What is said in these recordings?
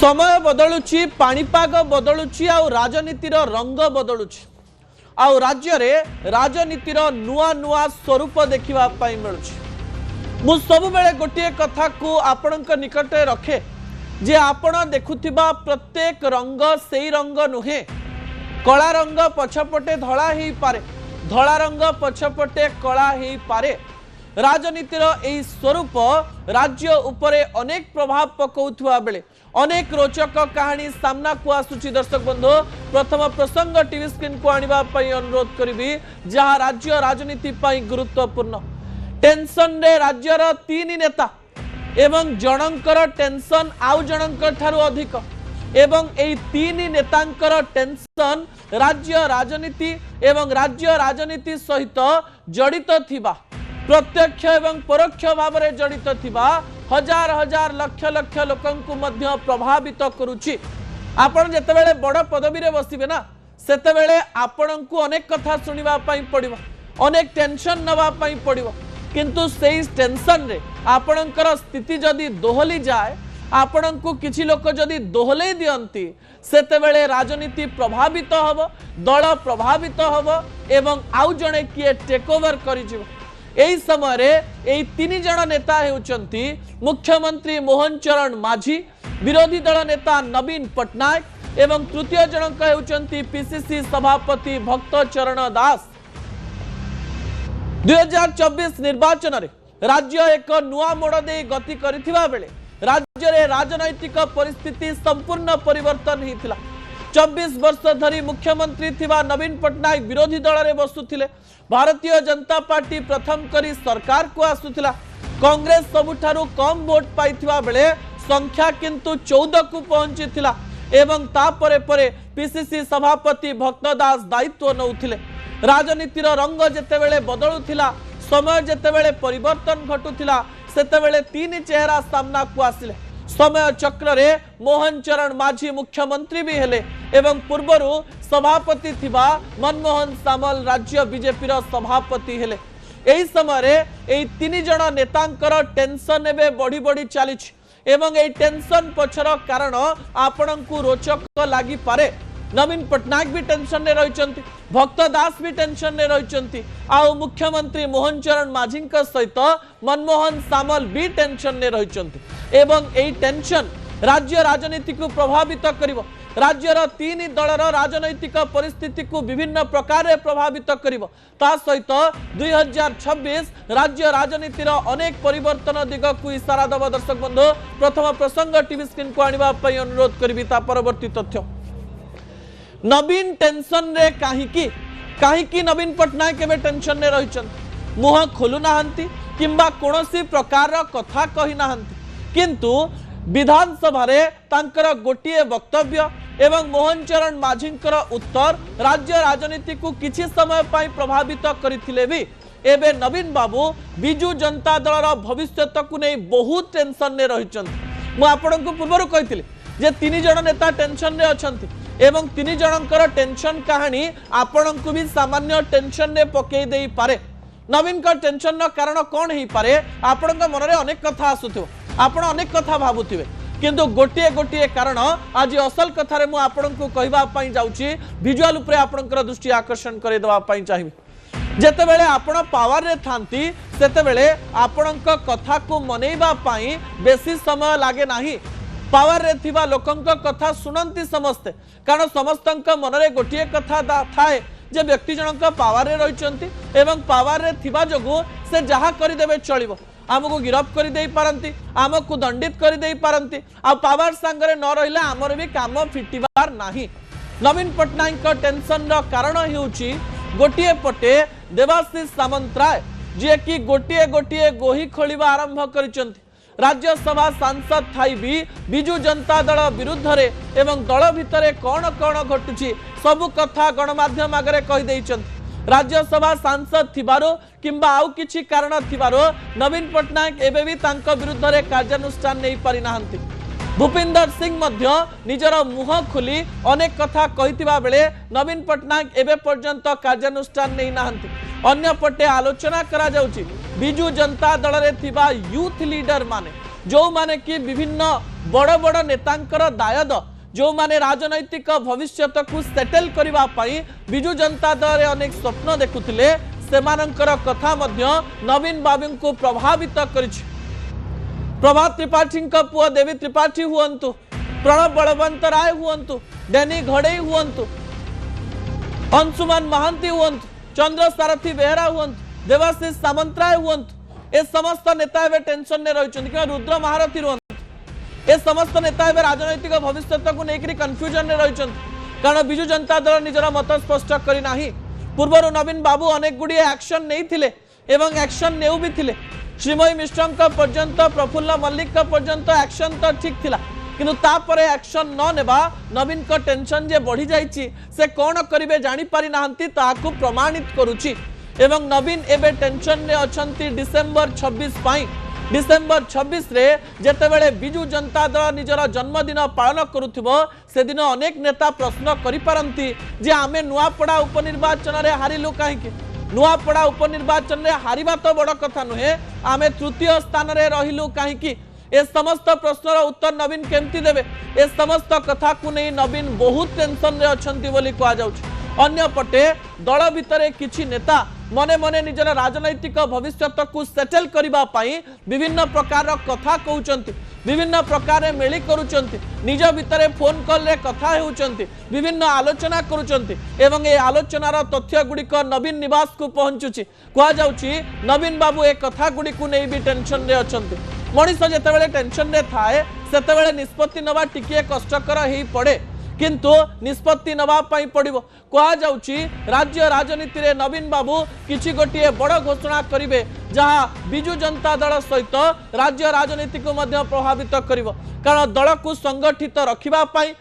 समय बदलुची पाणीपाग बदलुची आ राजनीतिर रंग बदलुची आ राज्य रे राजनीतिर नुआ नुआ स्वरूप देखिबा पाई मिलुची। मु सब बेले गोटे कथा को आपणक निकटे रखे जे आपण देखुथिबा प्रत्येक रंग सेई रंग नुहे। कला रंग पछपटे धला हेई पारे, धला रंग पछपटे कला हेई पारे। राजनीतिर एई स्वरूप राज्य उपरे अनेक प्रभाव पकाउथुवा बेले अनेक रोचक कहानी सामना को आसुची। दर्शक बंधु प्रथम प्रसंग टीवी स्क्रीन को आनिबा पई अनुरोध करिबी जहां राज्य राजनीति पई गुरुत्वपूर्ण। टेंशन रे राज्यर तीन नेता एवं जनकर टेंशन आउ जनकर ठारू अधिक एवं एई तीन नेतांकर टेंशन राज्य राजनीति एवं राज्य राजनीति सहित जड़ित थिबा प्रत्यक्ष एवं परोक्ष भाव में जड़ित थिबा हजार हजार लक्ष लक्ष लोकंकु मध्य प्रभावित करुछि। आपण जेतेबेले बड़ पदवी रे बसिबे ना सेतेबेले आपणंकु अनेक कथा सुनिबा पई पड़िबो, अनेक टेंशन नबा पई पड़िबो, किंतु सेई टेंशन रे आपणंकर स्थिति जदी दोहली जाए, आपणंकु किछि लोक जदी दोहले दियंती सेतेबेले राजनीति प्रभावित हबो, दल प्रभावित हबो एवं आउ जणे किए टेक ओवर करि जिवो। एही समय रे एही तीन जण नेता हेउचंती मुख्यमंत्री मोहन चरण माझी, विरोधी दल नेता नवीन पटनायक एवं तृतीय जनक हेउचंती पीसीसी सभापति भक्त चरण दास। 2024 निर्वाचन रे राज्य एक नुआ मोड़ दे गति करिथिबा बेले राज्य रे राजनैतिक परिस्थिति संपूर्ण परिवर्तन हेतिला। 24 वर्ष धरी मुख्यमंत्री थिबा नवीन पटनायक विरोधी दल रे बसुथिले। भारतीय जनता पार्टी प्रथम करी सरकार को आसुथिला। कांग्रेस सबुठारु कम वोट पाइथिबा बेले संख्या किंतु 14 को पहुंचीथिला एवं ता परे परे पीसीसी सभापति भक्त दास दायित्व नउथिले। राजनीतिर रंग जेतेबेले बदलुथिला, समय जेतेबेले परिवर्तन घटुथिला सेतेबेले तीन चेहरा सामना को आसिले। समय चक्र रे मोहन चरण माझी मुख्यमंत्री भी हेले एवं पूर्वरु सभापति थिबा मनमोहन सामल राज्य बीजेपी रो सभापति हेले। एही समय रे एही तीन जण नेतांकर टेंशन एबे बढ़ी बढ़ी चलीछि एवं एही टेंशन पछर कारण आपणंकु रोचक लागि पारे। नवीन पटनायक भी टेंशन ने रहिचंती, भक्त दास भी टेंशन ने रहिचंती, आउ मुख्यमंत्री मोहन चरण माझी सहित मनमोहन सामल भी टेंशन ने रहिचंती एवं एही टेंशन राज्य राजनीति को प्रभावित करिवो। राज्यर तीन दलर राजनैतिक परिस्थिति को विभिन्न प्रकार प्रभावित करिवो। ता सहित 2026 राज्य राजनीतिर अनेक परिवर्तन दिग को इशारा दब। दर्शक बंधु प्रथम प्रसंग टीवी स्क्रीन को आनिबा पई अनुरोध करिवि। ता परवर्ती तथ्य नवीन टेंशन रे काहीकी नवीन पटनायक एबे टेंशन ने रहिछन, मुह खोलु नाहंती किंबा कोनोसी प्रकार कथा कहि नाहंती, किंतु विधानसभा रे तांकर गोटिए वक्तव्य एवं मोहन चरण माझींकर उत्तर राज्य राजनीति को किछि समय पाई प्रभावित करथिले भी एबे नवीन बाबू बिजू जनता दलर भविष्यत को नै बहुत टेंशन ने रहिछन। मु आपनकु पूर्वरु कहिथिले जे तीन जण नेता टेंशन रे अछंती एवं तीन जनकर टेंशन कहानी आपणंकु भी सामान्य टेंशन ने पकई देई पारे। नवीन का टेंशन न कारण कौन ही पारे आपणक मन रे अनेक कथा आसुथिबो, आपण अनेक कथा भाबुथिबे, किंतु गोटिए गोटिए कारण आज असल कथा रे मु आपणंकु कहिबा पई जाउची। विजुअल उपरे आपणकर दृष्टि आकर्षण करे देबा पई चाहिबी। जेतेबेले आपण पावर रे थांती सेतेबेले आपणक कथा को मनेइबा पई बेसी समय लागे नाही। पावर रे थिबा लोकंक कथा सुनंती समस्ते, कारण समस्तंक मन रे गोटिए कथा थाए जे व्यक्ति जनक पावर रे रहिचंती एवं पावर रे थिबा जोगु से जहा करि देबे चलिबो। आमको गिरफ कर दे पारंती, आमको दंडित कर दे पारंती, आ पावर संगरे न रहिला हमर भी काम फिटिबार नाही। नवीन पटनायक का टेंशन रो कारण हेउची गोटिए पटे देवाशीष सामंतराय जे कि गोटिए गोटिए गोही खोलिबा आरंभ करिसंती। राज्यसभा सांसद थाई भी बिजू जनता दल विरुद्ध रे एवं दल भितरे कौन कौन घटुची सबु कथा गणमाध्यम आगे कहि दैछंती। राज्यसभा सांसद थिबारो किंबा आउ किछि कारण थिबारो नवीन पटनायक एबे भी तांको विरुद्ध रे कार्यानुष्ठान नै पारि नाहंती। भूपिंदर सिंह मध्य निजर मुह खोली अनेक कथा कहितिबा बेले नवीन पटनायक एबे पर्यंत कार्यानुष्ठान नै नाहंती। अन्य पटे आलोचना करा जाउची बिजू जनता दल रे थिबा यूथ लीडर माने जो माने कि विभिन्न बड़ बड़ नेतांकर दायद जो माने राजनैतिक भविष्य को सेटल करबा पई बिजु जनता दल अनेक स्वप्न देखुथिले सेमानंकर कथा मध्य नवीन बाबू को प्रभावित करिछि। प्रभात त्रिपाठी पुआ देवी त्रिपाठी हुअंतु, प्रणब बलवंत राय हुअंतु, डेनी घड़ई हुअंतु, अंशुमान महांती हुअंतु, चंद्र सारथी बेहरा हुअंतु, देवाशीष सामंतराय हुअंतु, ए समस्त नेता एवं टेंशन ने रही कि रुद्र महारथी रुहंतु, ए समस्त नेता एवं राजनैतिक भविष्य को लेकर कन्फ्यूजन में रही कारण बिजु जनता दल निजर मत स्पष्ट करना। पूर्वर नवीन बाबू अनेक गुड़िए एक्शन नहीं एवं एक्शन नेउ भी थिले। श्रीमयी मिश्र पर्यंत प्रफुल्ल मल्लिक पर्यंत एक्शन तो ठीक थिला किंतु तापरे एक्शन न नेबा नवीन को टेंशन जे बढ़ी जाइछि से कौन करिवे जानि पारि नाहंती ताकू प्रमाणित करूछि एवं नवीन एबे टेंशन ने अछंती डिसेंबर 26 पाई। डिसेंबर 26 रे जेतेबेले बिजु जनता दल निजर जन्मदिन पालन करुथिबो से दिन अनेक नेता प्रश्न करि पारंती जे आमे नुआपड़ा उपनिर्वाचन रे हारिलु काहेकि। नुआपड़ा उपनिर्वाचन रे हारिबा तो बड़ कथा नुहे, आमे तृतीय स्थान रे रहिलु काहेकि। ए समस्त प्रश्नर उत्तर नवीन केमती देबे ए समस्त कथा को नहीं नवीन बहुत टेंशन रे अछंती बोली कहा जाउछ। अन्य पटे दल भितरे किछि नेता मने मने निजर राजनैतिक भविष्य को सेटल करबा पाई विभिन्न प्रकार कथा कहउचंती, विभिन्न प्रकार मेली करूचंती, निज भितरे फोन कॉल रे कथा हेउचंती, विभिन्न आलोचना करूचंती एवं ए आलोचनार तथ्य गुड़िक नवीन निवास को पहुंचुची। कहा जाउची नवीन बाबू ए कथा गुड़िक नहीं भी टेंशन रे अछंती। मनीष जेतेबेले टेंशन रे थाए सेतेबेले निष्पत्ति नवा टिके कष्टकर हेई पड़े किंतु निष्पत्ति नवा पाई पड़िबो। कहा जाउची राज्य राजनीति रे नवीन बाबू किछि गोटिए बड़ घोषणा करिवे जहां बिजु जनता दल सहित राज्य राजनीति को मध्य प्रभावित करिवो कारण दल को संगठित रखिबा पाई,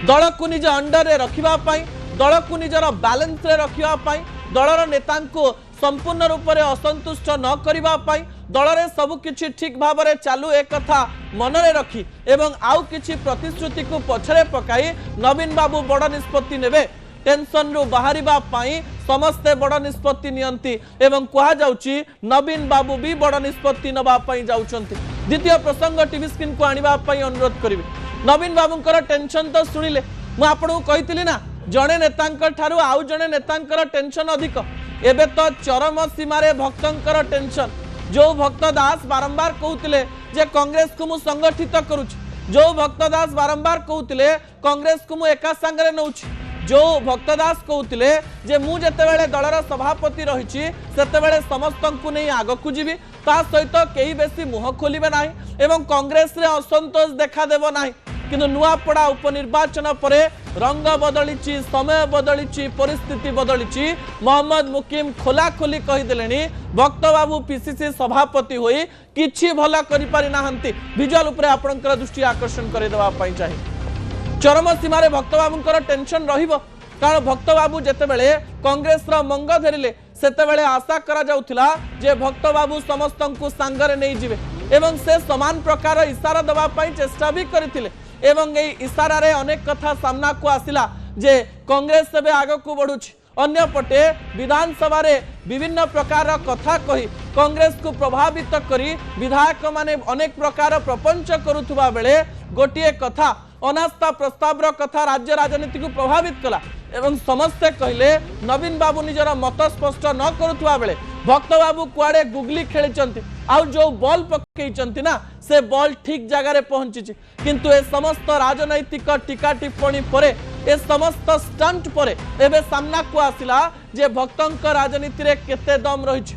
दल को निज अंडर रे रखिबा पाई, दल को निजर बैलेंस रे रखिबा पाई, दलर नेता को संपूर्ण रूप से असंतुष्ट न करिबा पाई, दल रे सब किछि ठीक भाव में चालू एक कथा मन रे रखी एवं आउ किछि प्रतिश्रुति को पछरे पकाई नवीन बाबू बड़ निष्पत्ति नेबे। टेंशन रु बाहरिबा पाई समस्ते बड़ निष्पत्ति नियंती एवं कहा जाउची नवीन बाबू भी बड़ निष्पत्ति नबा पाई जाउचंती। द्वितीय प्रसंग टीवी स्क्रीन को आनिबा पाई अनुरोध करिवे। नवीन बाबूंकर टेंशन तो सुनिले मु आपनू कहितली ना जणे नेतांकर ठारू आउ जणे नेतांकर टेंशन अधिक। एबे तो चरम सीमारे भक्तंकर टेंशन। जो भक्त दास बारंबार कहते जे कांग्रेस को मु संगठित करुच, जो भक्त दास बारंबार कहते कांग्रेस को मु एका संगरे नउछि, जो भक्त दास कहते जे मु जेतेबेले दलर सभापति रहिछि सेतेबेले समस्तंकु नै आगकु जीवी ता सहित केही बेसी मुह खोलिबे नाही एवं कांग्रेस रे असंतोष देखा देबो नाही। किंतु नुआपड़ा उपनिर्वाचन परे रंग बदलिची, समय बदलिची, परिस्थिति बदलिची। मोहम्मद मुकीम खोला खोली कहीदेलेनी भक्त बाबू पीसीसी सभापति होई किछि भला करि पारि नाहंती। विजुअल उपरे आपनकर दृष्टि आकर्षण करे देबा पई चाहि। चरम सीमारे भक्त बाबूंकर टेंशन रहिबो कारण भक्त बाबू जेतेबेले कांग्रेस रा मंग धरिले सेतेबेले आशा करा जाउथिला जे भक्त बाबू समस्तंकु सांगरे नै जिवे एवं से समान प्रकार इशारा दबा पई चेष्टा भी करथिले एवं ए इशारा रे अनेक कथा सामना को आसिला जे कांग्रेस सेबे आगो को बढ़ुछि। अन्य पटे विधानसभा रे विभिन्न प्रकार कथा कही कांग्रेस को प्रभावित करी विधायक माने अनेक प्रकार प्रपंच करुथुबा बेले गोटिए कथा अनास्था प्रस्ताव कथा राज्य राजनीति को प्रभावित कला एवं समस्ते कहले नवीन बाबू निजर मत स्पष्ट न करुथुबा बेले भक्त बाबू कुआडे गुगली खेलिचंती आउ जो बॉल पकईचंती ना से बॉल ठीक जगह रे पहुंची किंतु ए समस्त राजनैतिक टीका टिप्पणी परे ए समस्त स्टंट परे एबे सामना को आसिला जे भक्तंक राजनीति रे केते दम रहिछि।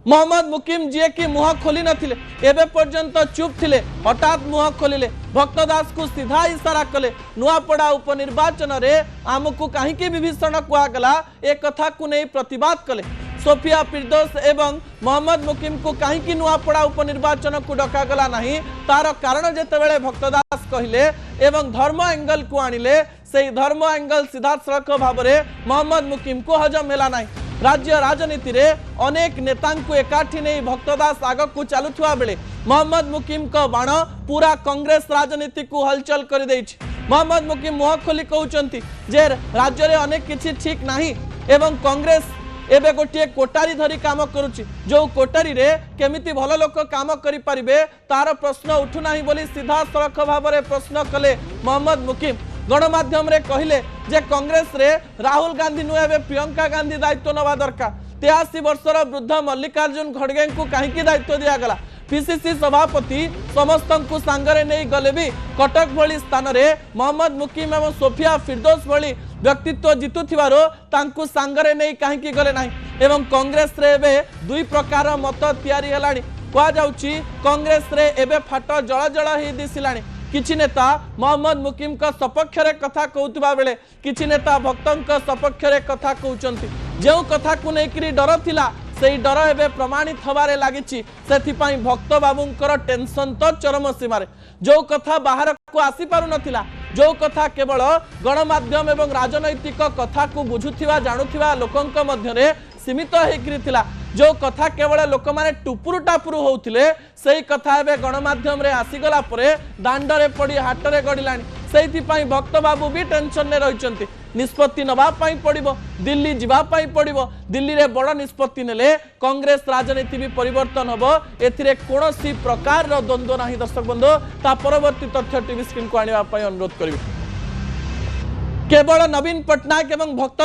मोहम्मद मुकीम जी की मुह खोली नथिले एबे पर्यंत चुप थिले हठात मुह खोलिले भक्त दास को सीधा इशारा कले नुआपड़ा उपनिर्वाचन रे आमको काहीकि विभीषण कुआगला ए कथा को नहीं प्रतिवाद कले। सोफिया फिरदौस एवं मोहम्मद मुकीम को काहीकि नुआपड़ा उपनिर्वाचन को डकागला नहीं तार कारण जेतेबेले भक्त दास कहिले एवं धर्म एंगल को आनिले से धर्म एंगल सीधा सड़क भाव में मोहम्मद मुकीम को हजम हेला नहीं। राज्य राजनीति रे अनेक नेता को एकाठी नहीं भक्तदास आग को चलुवा बेले मोहम्मद मुकीम का बाण पूरा कांग्रेस राजनीति को हलचल कर देछि। मोहम्मद मुकीम मुह खोली कहउचंती जे राज्य रे अनेक किछि ठीक नाही एवं कांग्रेस एबे गोटे कोटारी धरी काम करुच्ची जो कोटारी रे केमिति भल लोक काम करि परिबे तार प्रश्न उठुना बोली सीधा सड़क भाव में प्रश्न कले मोहम्मद मुकीम गणमाध्यम रे कहले जे कांग्रेस रे राहुल गांधी नुहे एबे प्रियंका गांधी दायित्व नवा दरकार 83 वर्षर वृद्ध मल्लिकार्जुन खड़गे को कहीं दायित्व दिगला पीसीसी सभापति समस्त को सांगरे नहीं गले भी कटक भली स्थान रे मोहम्मद मुकीम एवं सोफिया फिरदौस भली व्यक्तित्व जितुथिबारो तांकु सांगरे नहीं कहीं गले नहीं एवं कांग्रेस रे एबे दुई प्रकार मत तैयारी हेलानी कह जाउची कांग्रेस रे एबे फाट जळ जळ ही दिसिलानी किछि नेता मोहम्मद मुकीम का सपक्ष रे कथा कहउतबा बेले किछि नेता भक्तों का सपक्ष रे कथा कहउचंती जो कथा को लेकिन डर थिला से डर एवं प्रमाणित हबारे लागिछि सेथिपाई भक्त बाबूंकर टेंशन तो चरम सीमार जो कथा बाहर को आसी पारु नथिला जो कथा केवल गणमाध्यम एवं राजनैतिक कथा को बुझुथिबा जानुथिबा लोकंक मध्यरे सीमित हेकरी थिला जो कथा केवल लोक माने टुपुरु टापुरु होउथिले सेही कथा एबे गणमाध्यम रे आसीगला परे दांडरे पड़ी हाटरे गडिलानी सेहिथिपाई भक्त बाबू भी टेंशन ने रहिचंती निष्पत्ति नबा पाई पड़िबो दिल्ली जिबा पाई पड़िबो दिल्ली रे बड़ निष्पत्ति नेले कांग्रेस राजनीति भी परिवर्तन हबो एथिरे कोनोसी प्रकार रो द्वंद्व नाही दर्शक बंधु ता परवर्ती तथ्य टीवी स्क्रीन को आनिबा पाई अनुरोध करिबे केवल नवीन पटनायक एवं भक्त